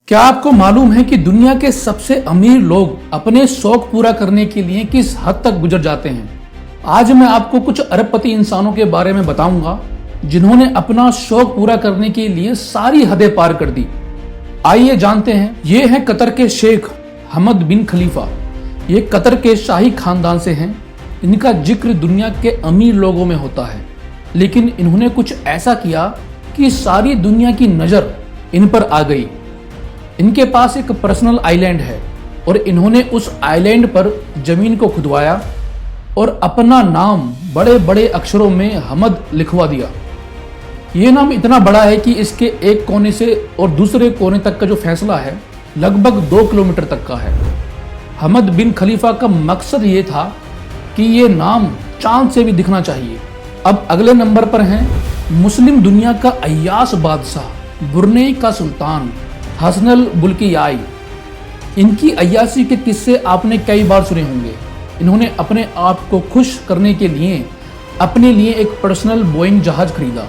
क्या आपको मालूम है कि दुनिया के सबसे अमीर लोग अपने शौक पूरा करने के लिए किस हद तक गुजर जाते हैं? आज मैं आपको कुछ अरबपति इंसानों के बारे में बताऊंगा जिन्होंने अपना शौक पूरा करने के लिए सारी हदें पार कर दी। आइए जानते हैं। ये हैं कतर के शेख हमद बिन खलीफा। ये कतर के शाही खानदान से हैं। इनका जिक्र दुनिया के अमीर लोगों में होता है, लेकिन इन्होंने कुछ ऐसा किया कि सारी दुनिया की नज़र इन पर आ गई। इनके पास एक पर्सनल आइलैंड है और इन्होंने उस आइलैंड पर जमीन को खुदवाया और अपना नाम बड़े बड़े अक्षरों में हमद लिखवा दिया। ये नाम इतना बड़ा है कि इसके एक कोने से और दूसरे कोने तक का जो फैसला है लगभग 2 किलोमीटर तक का है। हमद बिन खलीफा का मकसद ये था कि ये नाम चांद से भी दिखना चाहिए। अब अगले नंबर पर हैं मुस्लिम दुनिया का अय्याश बादशाह, ब्रुनेई का सुल्तान हसनल बुल्कियाई। इनकी अय्याशी के किस्से आपने कई बार सुने होंगे। इन्होंने अपने आप को खुश करने के लिए अपने लिए एक पर्सनल बोइंग जहाज खरीदा।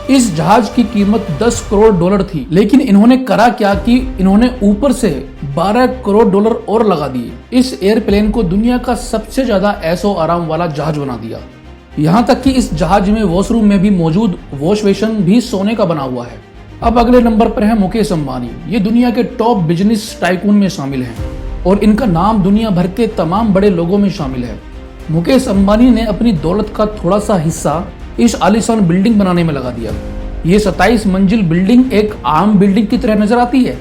इस जहाज की कीमत 10 करोड़ डॉलर थी, लेकिन इन्होंने करा क्या कि इन्होंने ऊपर से 12 करोड़ डॉलर और लगा दिए। इस एयरप्लेन को दुनिया का सबसे ज्यादा ऐशो आराम वाला जहाज बना दिया। यहाँ तक कि इस जहाज में वॉशरूम में भी मौजूद वॉश बेसिन भी सोने का बना हुआ है। अब अगले नंबर पर है मुकेश अंबानी। ये दुनिया के टॉप बिजनेस टाइकून में शामिल हैं और इनका नाम दुनिया भर के तमाम बड़े लोगों में शामिल है। मुकेश अंबानी ने अपनी दौलत का थोड़ा सा हिस्सा इस आलीशान बिल्डिंग बनाने में लगा दिया। ये 27 मंजिल बिल्डिंग एक आम बिल्डिंग की तरह नजर आती है,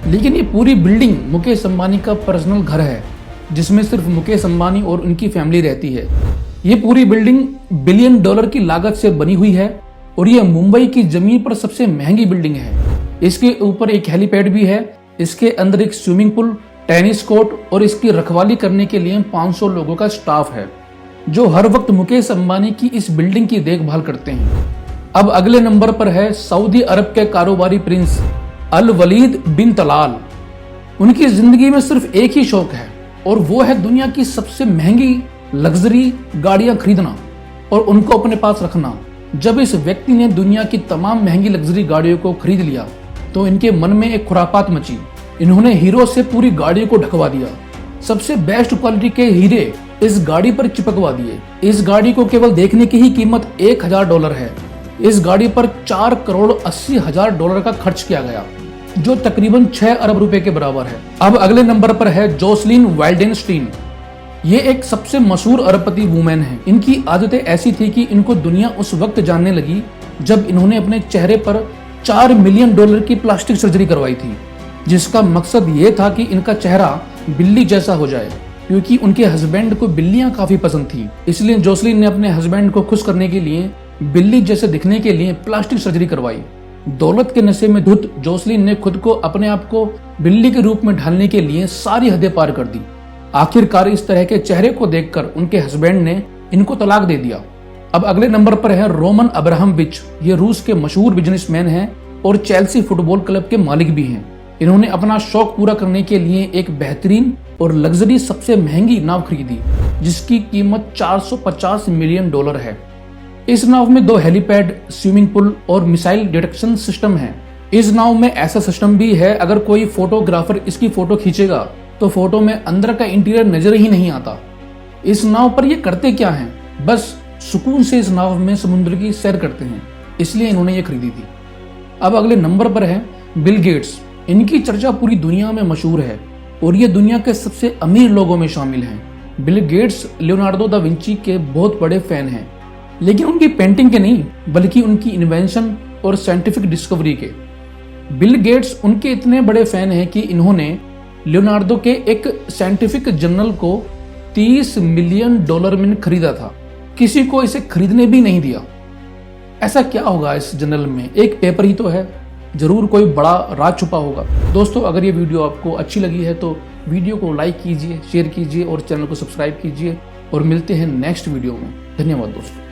लेकिन ये पूरी बिल्डिंग मुकेश अंबानी का पर्सनल घर है, जिसमें सिर्फ मुकेश अंबानी और उनकी फैमिली रहती है। ये पूरी बिल्डिंग $1 बिलियन की लागत से बनी हुई है और ये मुंबई की जमीन पर सबसे महंगी बिल्डिंग है। इसके ऊपर एक हेलीपैड भी है। इसके अंदर एक स्विमिंग पूल, टेनिस कोर्ट और इसकी रखवाली करने के लिए 500 लोगों का स्टाफ है, जो हर वक्त मुकेश अंबानी की इस बिल्डिंग की देखभाल करते हैं। अब अगले नंबर पर है सऊदी अरब के कारोबारी प्रिंस अल वलीद बिन तलाल। उनकी जिंदगी में सिर्फ एक ही शौक है और वो है दुनिया की सबसे महंगी लग्जरी गाड़ियां खरीदना और उनको अपने पास रखना। जब इस व्यक्ति ने दुनिया की तमाम महंगी लग्जरी गाड़ियों को खरीद लिया तो इनके मन में एक खुरापात मची। इन्होंने हीरो से पूरी गाड़ी को ढकवा दिया। सबसे बेस्ट क्वालिटी के हीरे इस गाड़ी पर चिपकवा दिए। इस गाड़ी को केवल देखने की ही कीमत $1000 है। इस गाड़ी पर 4 करोड़ 80 हजार डॉलर का खर्च किया गया, जो तकरीबन 6 अरब रुपए के बराबर है। अब अगले नंबर पर है जोसलिन वाइल्डेनस्टीन। ये एक सबसे मशहूर अरबपति वुमेन है। इनकी आदतें ऐसी थी कि इनको दुनिया उस वक्त जानने लगी जब इन्होंने अपने चेहरे पर $4 मिलियन की प्लास्टिक सर्जरी करवाई थी, जिसका मकसद ये था कि इनका चेहरा बिल्ली जैसा हो जाए, क्योंकि उनके हस्बैंड को बिल्लियां काफी पसंद थी। इसलिए जोसलिन ने अपने हस्बैंड को खुश करने के लिए बिल्ली जैसे दिखने के लिए प्लास्टिक सर्जरी करवाई। दौलत के नशे में धुत जोसलिन ने खुद को अपने आप को बिल्ली के रूप में ढालने के लिए सारी हदें पार कर दी। आखिरकार इस तरह के चेहरे को देखकर उनके हस्बैंड ने इनको तलाक दे दिया। अब अगले नंबर पर है रोमन अब्राहमोविच। ये रूस के मशहूर बिजनेसमैन हैं और चेल्सी फुटबॉल क्लब के मालिक भी हैं। इन्होंने अपना शौक पूरा करने के लिए एक बेहतरीन और लग्जरी सबसे महंगी नाव खरीदी, जिसकी कीमत $450 मिलियन है। इस नाव में 2 हेलीपैड, स्विमिंग पूल और मिसाइल डिटेक्शन सिस्टम है। इस नाव में ऐसा सिस्टम भी है, अगर कोई फोटोग्राफर इसकी फोटो खींचेगा तो फोटो में अंदर का इंटीरियर नजर ही नहीं आता। इस नाव पर ये करते क्या हैं? बस सुकून से इस नाव में समुद्र की सैर करते हैं, इसलिए इन्होंने ये खरीदी थी। अब अगले नंबर पर है बिल गेट्स। इनकी चर्चा पूरी दुनिया में मशहूर है और ये दुनिया के सबसे अमीर लोगों में शामिल हैं। Bill Gates Leonardo da Vinci के बहुत बड़े फैन हैं, लेकिन उनकी पेंटिंग के नहीं, बल्कि उनकी इन्वेंशन और साइंटिफिक डिस्कवरी के। बिल गेट्स उनके इतने बड़े फैन हैं कि इन्होंने लियोनार्डो के एक साइंटिफिक जर्नल को $30 मिलियन में खरीदा था। किसी को इसे खरीदने भी नहीं दिया। ऐसा क्या होगा इस जर्नल में? एक पेपर ही तो है, जरूर कोई बड़ा राज छुपा होगा। दोस्तों, अगर ये वीडियो आपको अच्छी लगी है तो वीडियो को लाइक कीजिए, शेयर कीजिए और चैनल को सब्सक्राइब कीजिए और मिलते हैं नेक्स्ट वीडियो में। धन्यवाद दोस्तों।